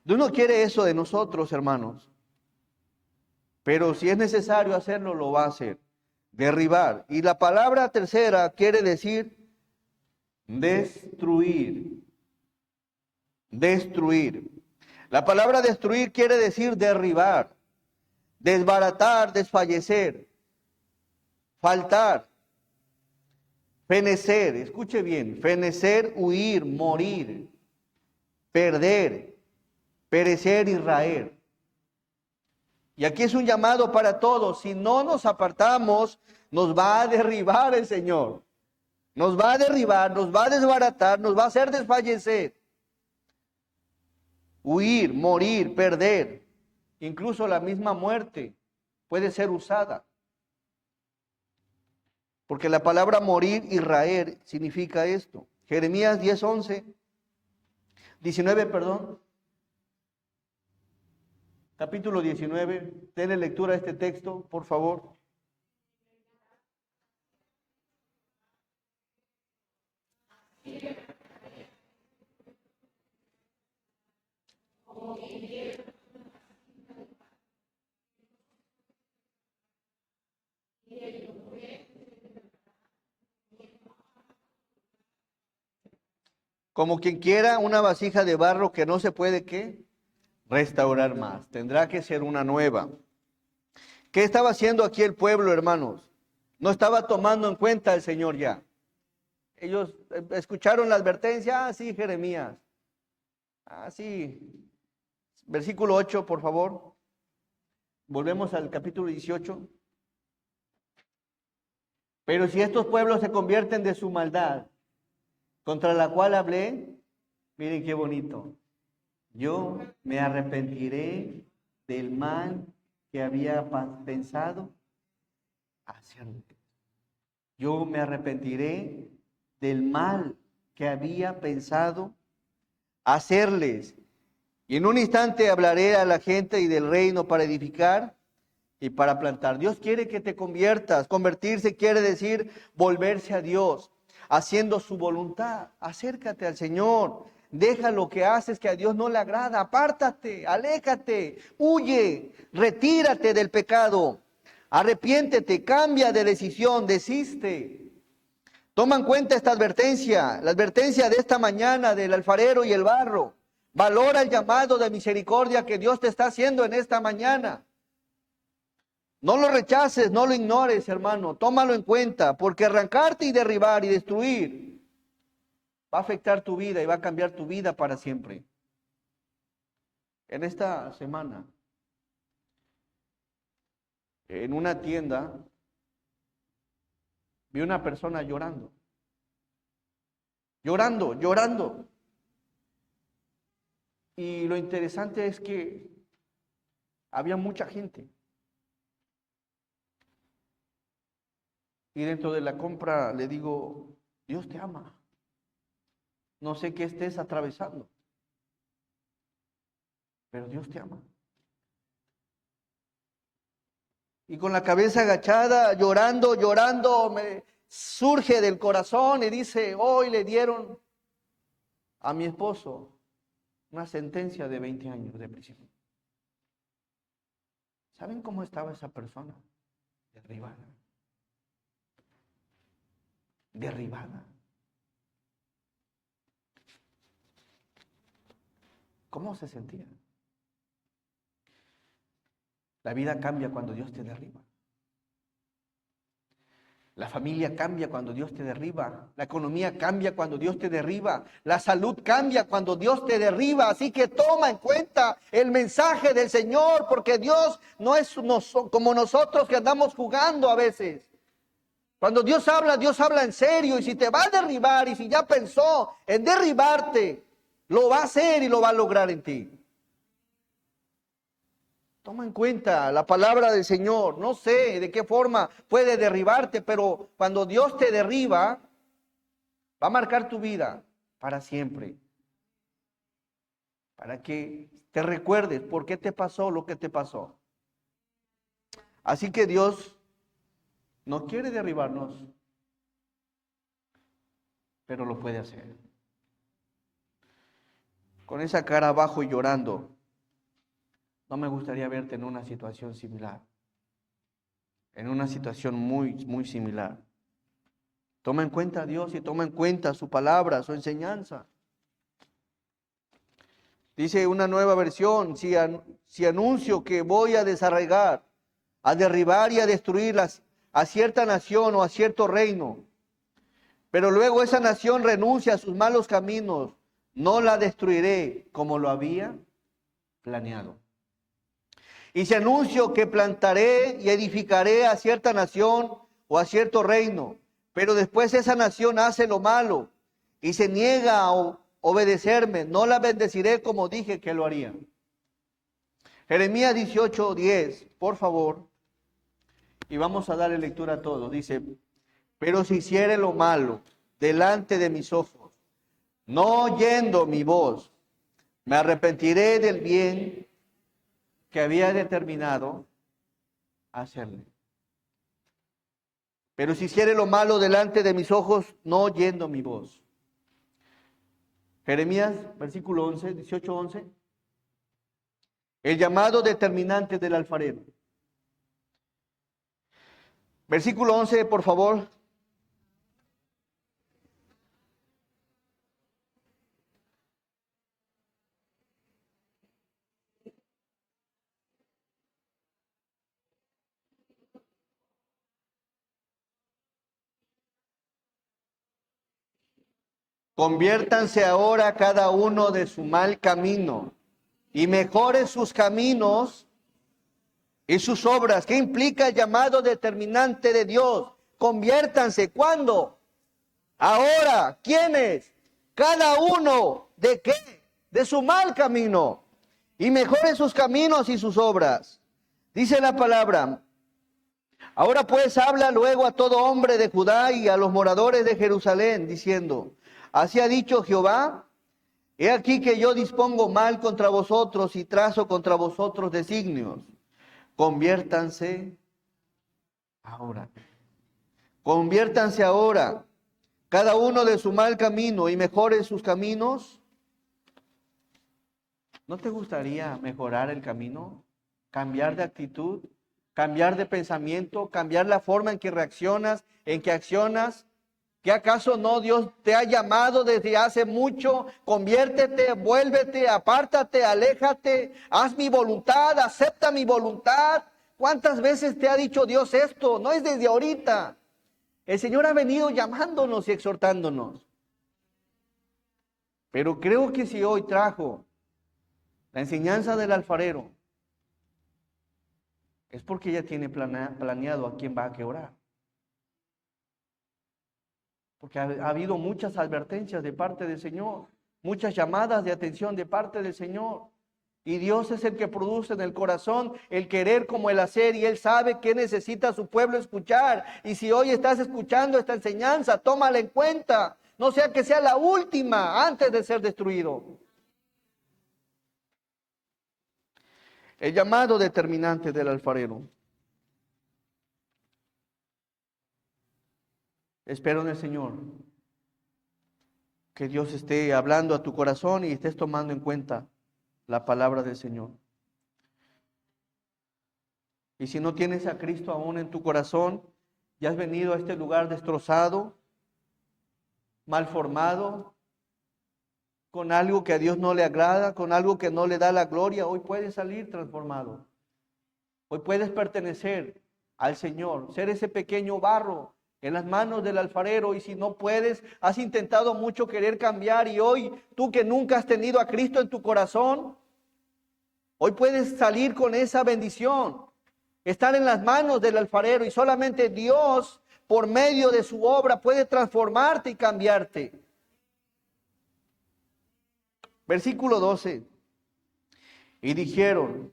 Dios no quiere eso de nosotros, hermanos. Pero si es necesario hacerlo, lo va a hacer. Derribar. Y la palabra tercera quiere decir destruir. Destruir. La palabra destruir quiere decir derribar, desbaratar, desfallecer, faltar, fenecer. Escuche bien. Fenecer, huir, morir, perder, perecer y raer. Y aquí es un llamado para todos. Si no nos apartamos, nos va a derribar el Señor. Nos va a derribar, nos va a desbaratar, nos va a hacer desfallecer. Huir, morir, perder. Incluso la misma muerte puede ser usada. Porque la palabra morir y raer significa esto. Jeremías 19, perdón. Capítulo 19, denle lectura a este texto, por favor. Como quien quiera una vasija de barro que no se puede, ¿qué? Restaurar más. Tendrá que ser una nueva. ¿Qué estaba haciendo aquí el pueblo, hermanos? No estaba tomando en cuenta al Señor ya. Ellos escucharon la advertencia. Ah, sí, Jeremías. Ah, sí. Versículo 8, por favor. Volvemos al capítulo 18. Pero si estos pueblos se convierten de su maldad, contra la cual hablé, miren qué bonito. Yo me arrepentiré del mal que había pensado hacerles. Yo me arrepentiré del mal que había pensado hacerles. Y en un instante hablaré a la gente y del reino para edificar y para plantar. Dios quiere que te conviertas. Convertirse quiere decir volverse a Dios, haciendo su voluntad. Acércate al Señor. Deja lo que haces que a Dios no le agrada. Apártate, aléjate, huye, retírate del pecado. Arrepiéntete, cambia de decisión, desiste. Toma en cuenta esta advertencia, la advertencia de esta mañana del alfarero y el barro. Valora el llamado de misericordia que Dios te está haciendo en esta mañana. No lo rechaces, no lo ignores, hermano. Tómalo en cuenta, porque arrancarte y derribar y destruir va a afectar tu vida y va a cambiar tu vida para siempre. En esta semana, en una tienda, vi una persona llorando. Llorando. Y lo interesante es que había mucha gente. Y dentro de la compra le digo, Dios te ama. No sé qué estés atravesando, pero Dios te ama. Y con la cabeza agachada, llorando, me surge del corazón y dice, hoy le dieron a mi esposo una sentencia de 20 años de prisión. ¿Saben cómo estaba esa persona? Derribada. ¿Cómo se sentía? La vida cambia cuando Dios te derriba. La familia cambia cuando Dios te derriba. La economía cambia cuando Dios te derriba. La salud cambia cuando Dios te derriba. Así que toma en cuenta el mensaje del Señor, porque Dios no es como nosotros que andamos jugando a veces. Cuando Dios habla en serio. Y si te va a derribar y si ya pensó en derribarte, lo va a hacer y lo va a lograr en ti. Toma en cuenta la palabra del Señor. No sé de qué forma puede derribarte, pero cuando Dios te derriba, va a marcar tu vida para siempre. Para que te recuerdes por qué te pasó lo que te pasó. Así que Dios no quiere derribarnos, pero lo puede hacer. Con esa cara abajo y llorando, no me gustaría verte en una situación similar. En una situación muy similar. Toma en cuenta a Dios y toma en cuenta su palabra, su enseñanza. Dice una nueva versión, si anuncio que voy a desarraigar, a derribar y a destruir a cierta nación o a cierto reino, pero luego esa nación renuncia a sus malos caminos, no la destruiré como lo había planeado. Y si anuncio que plantaré y edificaré a cierta nación o a cierto reino, pero después esa nación hace lo malo y se niega a obedecerme, no la bendeciré como dije que lo haría. Jeremías 18:10, por favor, y vamos a darle lectura a todos. Dice, pero si hiciere lo malo delante de mis ojos, no oyendo mi voz, me arrepentiré del bien que había determinado hacerle. Pero si hiciere lo malo delante de mis ojos, no oyendo mi voz. Jeremías, versículo 11, 18:11. El llamado determinante del alfarero. Versículo 11, por favor. Conviértanse ahora cada uno de su mal camino y mejoren sus caminos y sus obras. ¿Qué implica el llamado determinante de Dios? Conviértanse. ¿Cuándo? Ahora. ¿Quiénes? Cada uno. ¿De qué? De su mal camino. Y mejoren sus caminos y sus obras. Dice la palabra. Ahora pues habla luego a todo hombre de Judá y a los moradores de Jerusalén, diciendo, así ha dicho Jehová, he aquí que yo dispongo mal contra vosotros y trazo contra vosotros designios. Conviértanse ahora. Conviértanse ahora, cada uno de su mal camino y mejoren sus caminos. ¿No te gustaría mejorar el camino? ¿Cambiar de actitud? ¿Cambiar de pensamiento? ¿Cambiar la forma en que reaccionas, en que accionas? ¿Que acaso no Dios te ha llamado desde hace mucho? Conviértete, vuélvete, apártate, aléjate, haz mi voluntad, acepta mi voluntad. ¿Cuántas veces te ha dicho Dios esto? No es desde ahorita. El Señor ha venido llamándonos y exhortándonos. Pero creo que si hoy trajo la enseñanza del alfarero, es porque ya tiene planeado a quién va a orar. Porque ha habido muchas advertencias de parte del Señor, muchas llamadas de atención de parte del Señor. Y Dios es el que produce en el corazón el querer como el hacer, y Él sabe qué necesita su pueblo escuchar. Y si hoy estás escuchando esta enseñanza, tómala en cuenta. No sea que sea la última antes de ser destruido. El llamado determinante del alfarero. Espero en el Señor que Dios esté hablando a tu corazón y estés tomando en cuenta la palabra del Señor. Y si no tienes a Cristo aún en tu corazón, ya has venido a este lugar destrozado, mal formado, con algo que a Dios no le agrada, con algo que no le da la gloria, hoy puedes salir transformado. Hoy puedes pertenecer al Señor, ser ese pequeño barro en las manos del alfarero. Y si no puedes, has intentado mucho querer cambiar, y hoy tú que nunca has tenido a Cristo en tu corazón, hoy puedes salir con esa bendición, estar en las manos del alfarero, y solamente Dios por medio de su obra puede transformarte y cambiarte. Versículo 12. Y dijeron,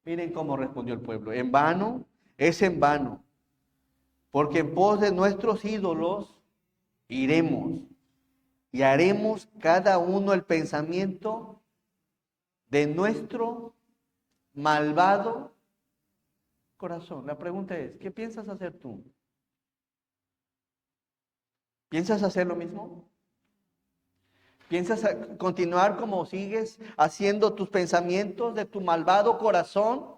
miren cómo respondió el pueblo, en vano, es en vano, porque en pos de nuestros ídolos iremos y haremos cada uno el pensamiento de nuestro malvado corazón. La pregunta es, ¿qué piensas hacer tú? ¿Piensas hacer lo mismo? ¿Piensas continuar como sigues haciendo tus pensamientos de tu malvado corazón?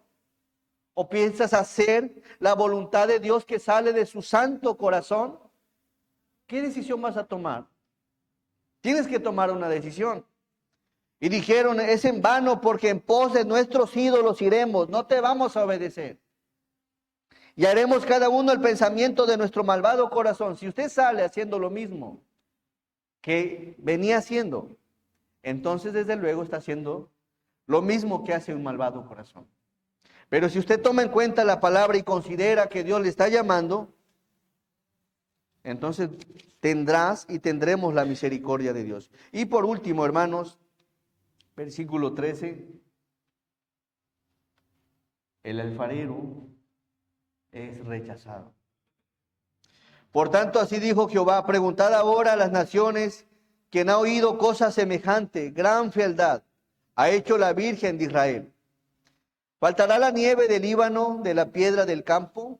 ¿O piensas hacer la voluntad de Dios que sale de su santo corazón? ¿Qué decisión vas a tomar? Tienes que tomar una decisión. Y dijeron, es en vano, porque en pos de nuestros ídolos iremos, no te vamos a obedecer. Y haremos cada uno el pensamiento de nuestro malvado corazón. Si usted sale haciendo lo mismo que venía haciendo, entonces desde luego está haciendo lo mismo que hace un malvado corazón. Pero si usted toma en cuenta la palabra y considera que Dios le está llamando, entonces tendrás y tendremos la misericordia de Dios. Y por último, hermanos, versículo 13, el alfarero es rechazado. Por tanto, así dijo Jehová, preguntad ahora a las naciones, quien ha oído cosa semejante, gran fealdad ha hecho la Virgen de Israel. ¿Faltará la nieve del Líbano, de la piedra del campo?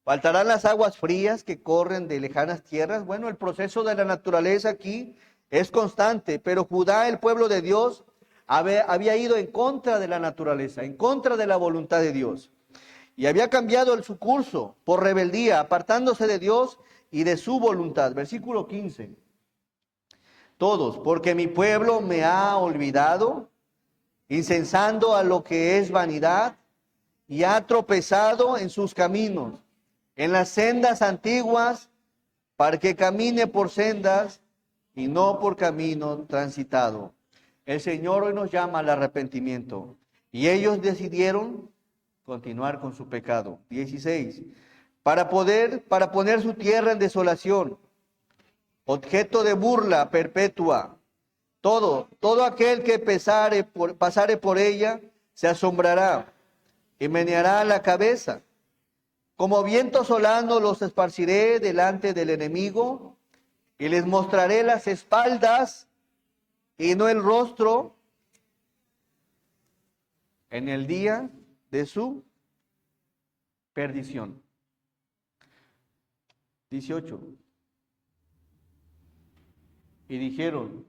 ¿Faltarán las aguas frías que corren de lejanas tierras? Bueno, el proceso de la naturaleza aquí es constante, pero Judá, el pueblo de Dios, había ido en contra de la naturaleza, en contra de la voluntad de Dios. Y había cambiado su curso por rebeldía, apartándose de Dios y de su voluntad. Versículo 15. Todos, porque mi pueblo me ha olvidado, incensando a lo que es vanidad, y ha tropezado en sus caminos, en las sendas antiguas, para que camine por sendas y no por camino transitado. El Señor hoy nos llama al arrepentimiento, y ellos decidieron continuar con su pecado. 16. Para poner su tierra en desolación, objeto de burla perpetua. Todo aquel que pasare por ella se asombrará y meneará la cabeza. Como viento solano los esparciré delante del enemigo, y les mostraré las espaldas y no el rostro en el día de su perdición. 18. Y dijeron,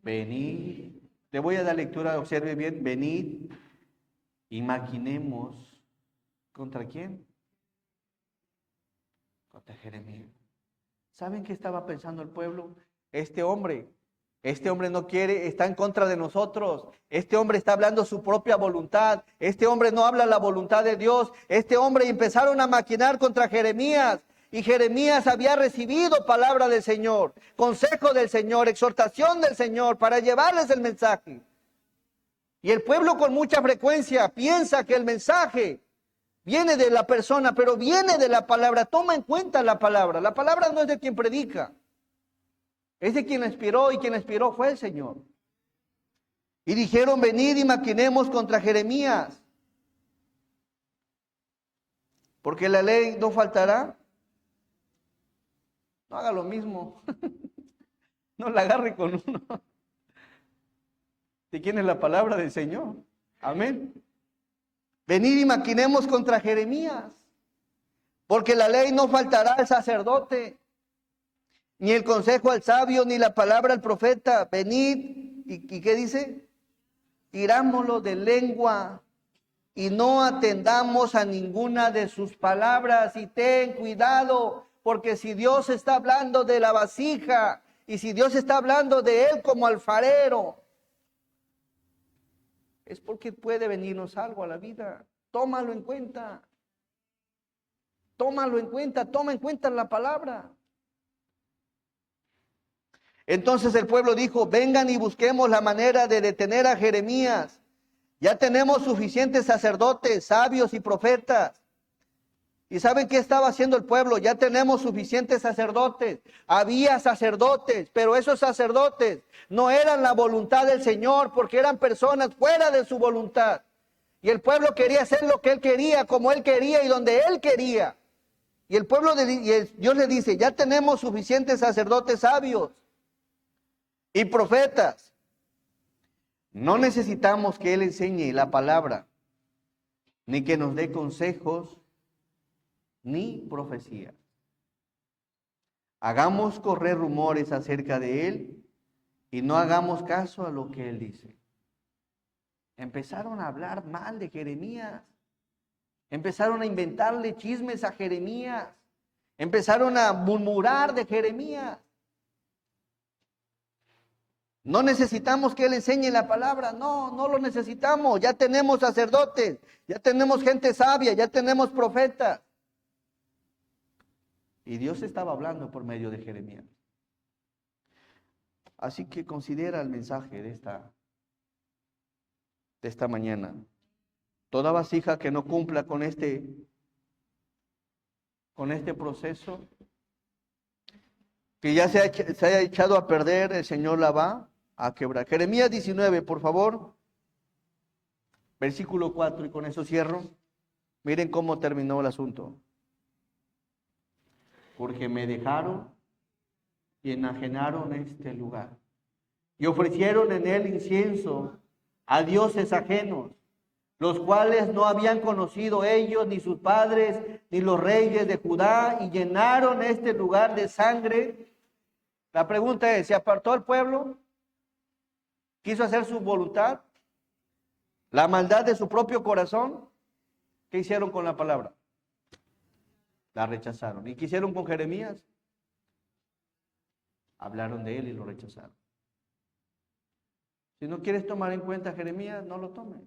venid, le voy a dar lectura, observe bien, venid y maquinemos. ¿Contra quién? contra Jeremías. ¿Saben qué estaba pensando el pueblo? Este hombre no quiere, está en contra de nosotros. Este hombre está hablando su propia voluntad. Este hombre no habla la voluntad de Dios. Este hombre empezaron a maquinar contra Jeremías. Y Jeremías había recibido palabra del Señor, consejo del Señor, exhortación del Señor para llevarles el mensaje. Y el pueblo con mucha frecuencia piensa que el mensaje viene de la persona, pero viene de la palabra. Toma en cuenta la palabra. La palabra no es de quien predica. Es de quien la inspiró, y quien la inspiró fue el Señor. Y dijeron, venid y maquinemos contra Jeremías, porque la ley no faltará. No haga lo mismo. No la agarre con uno. ¿De quién es la palabra del Señor? Amén. Venid y maquinemos contra Jeremías, porque la ley no faltará al sacerdote, ni el consejo al sabio, ni la palabra al profeta. Venid, ¿y qué dice? Tirámoslo de lengua y no atendamos a ninguna de sus palabras. Y ten cuidado, porque si Dios está hablando de la vasija, y si Dios está hablando de él como alfarero, es porque puede venirnos algo a la vida. Tómalo en cuenta. Tómalo en cuenta, toma en cuenta la palabra. Entonces el pueblo dijo, vengan y busquemos la manera de detener a Jeremías. Ya tenemos suficientes sacerdotes, sabios y profetas. ¿Y saben qué estaba haciendo el pueblo? Ya tenemos suficientes sacerdotes. Había sacerdotes, pero esos sacerdotes no eran la voluntad del Señor, porque eran personas fuera de su voluntad. Y el pueblo quería hacer lo que él quería, como él quería y donde él quería. Y el pueblo, Dios le dice, ya tenemos suficientes sacerdotes sabios y profetas. No necesitamos que él enseñe la palabra, ni que nos dé consejos, ni profecía. Hagamos correr rumores acerca de él y no hagamos caso a lo que él dice. Empezaron a hablar mal de Jeremías. Empezaron a inventarle chismes a Jeremías. Empezaron a murmurar de Jeremías. No necesitamos que él enseñe la palabra. No, no lo necesitamos. Ya tenemos sacerdotes, ya tenemos gente sabia, ya tenemos profetas. Y Dios estaba hablando por medio de Jeremías. Así que considera el mensaje de esta mañana. Toda vasija que no cumpla con este proceso, que ya se haya echado a perder, el Señor la va a quebrar. Jeremías 19, por favor. Versículo 4, y con eso cierro. Miren cómo terminó el asunto. Porque me dejaron y enajenaron este lugar, y ofrecieron en él incienso a dioses ajenos, los cuales no habían conocido ellos, ni sus padres, ni los reyes de Judá, y llenaron este lugar de sangre. La pregunta es, ¿se apartó el pueblo? ¿Quiso hacer su voluntad? ¿La maldad de su propio corazón? ¿Qué hicieron con la palabra? La rechazaron. ¿Y qué hicieron con Jeremías? Hablaron de él y lo rechazaron. Si no quieres tomar en cuenta a Jeremías, no lo tomes.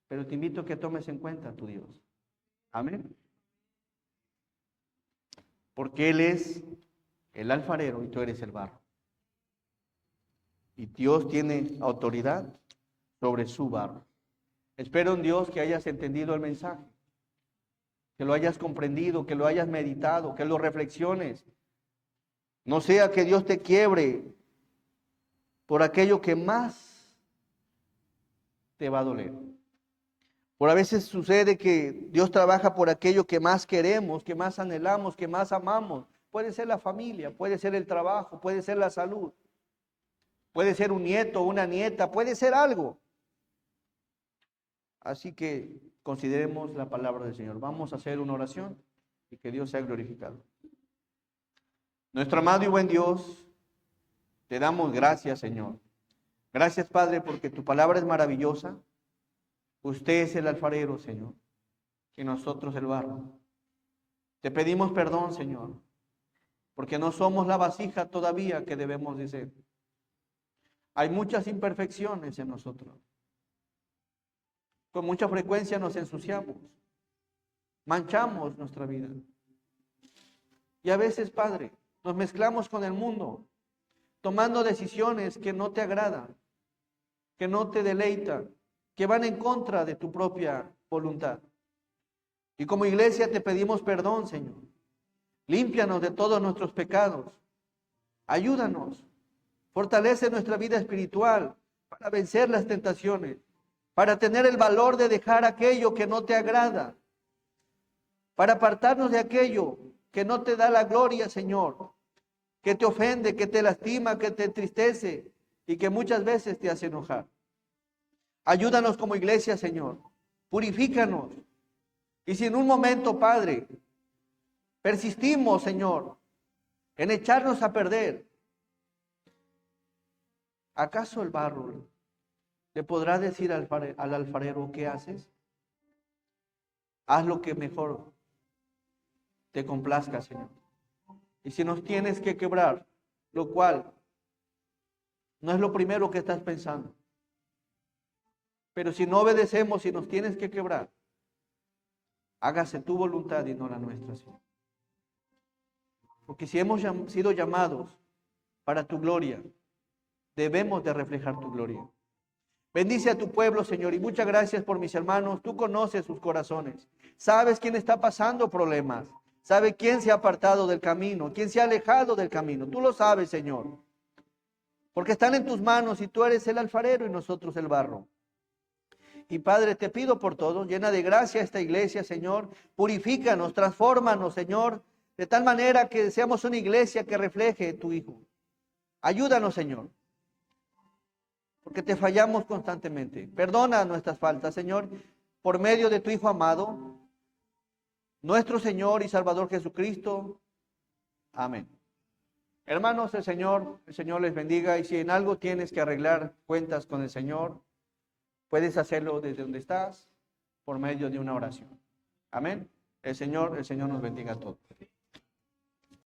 Pero te invito a que tomes en cuenta a tu Dios. Amén. Porque Él es el alfarero y tú eres el barro. Y Dios tiene autoridad sobre su barro. Espero en Dios que hayas entendido el mensaje, que lo hayas comprendido, que lo hayas meditado, que lo reflexiones. No sea que Dios te quiebre por aquello que más te va a doler. Por a veces sucede que Dios trabaja por aquello que más queremos, que más anhelamos, que más amamos. Puede ser la familia, puede ser el trabajo, puede ser la salud, puede ser un nieto, una nieta, puede ser algo. Así que consideremos la palabra del Señor. Vamos a hacer una oración y que Dios sea glorificado. Nuestro amado y buen Dios, te damos gracias, Señor. Gracias, Padre, porque tu palabra es maravillosa. Usted es el alfarero, Señor, y nosotros el barro. Te pedimos perdón, Señor, porque no somos la vasija todavía que debemos de ser. Hay muchas imperfecciones en nosotros. Con mucha frecuencia nos ensuciamos, manchamos nuestra vida. Y a veces, Padre, nos mezclamos con el mundo, tomando decisiones que no te agradan, que no te deleitan, que van en contra de tu propia voluntad. Y como iglesia te pedimos perdón, Señor. Límpianos de todos nuestros pecados. Ayúdanos. Fortalece nuestra vida espiritual para vencer las tentaciones, para tener el valor de dejar aquello que no te agrada, para apartarnos de aquello que no te da la gloria, Señor, que te ofende, que te lastima, que te entristece y que muchas veces te hace enojar. Ayúdanos como iglesia, Señor. Purifícanos. Y si en un momento, Padre, persistimos, Señor, en echarnos a perder, ¿acaso el barro le podrá decir al alfarero, ¿qué haces? Haz lo que mejor te complazca, Señor. Y si nos tienes que quebrar, lo cual no es lo primero que estás pensando, pero si no obedecemos y nos tienes que quebrar, hágase tu voluntad y no la nuestra, Señor. Porque si hemos sido llamados para tu gloria, debemos de reflejar tu gloria. Bendice a tu pueblo, Señor, y muchas gracias por mis hermanos. Tú conoces sus corazones. Sabes quién está pasando problemas. Sabes quién se ha apartado del camino, quién se ha alejado del camino. Tú lo sabes, Señor. Porque están en tus manos y tú eres el alfarero y nosotros el barro. Y Padre, te pido por todo, llena de gracia esta iglesia, Señor. Purifícanos, transfórmanos, Señor, de tal manera que seamos una iglesia que refleje tu Hijo. Ayúdanos, Señor, porque te fallamos constantemente. Perdona nuestras faltas, Señor, por medio de tu Hijo amado, nuestro Señor y Salvador Jesucristo. Amén. Hermanos, el Señor les bendiga, y si en algo tienes que arreglar cuentas con el Señor, puedes hacerlo desde donde estás, por medio de una oración. Amén. El Señor nos bendiga a todos.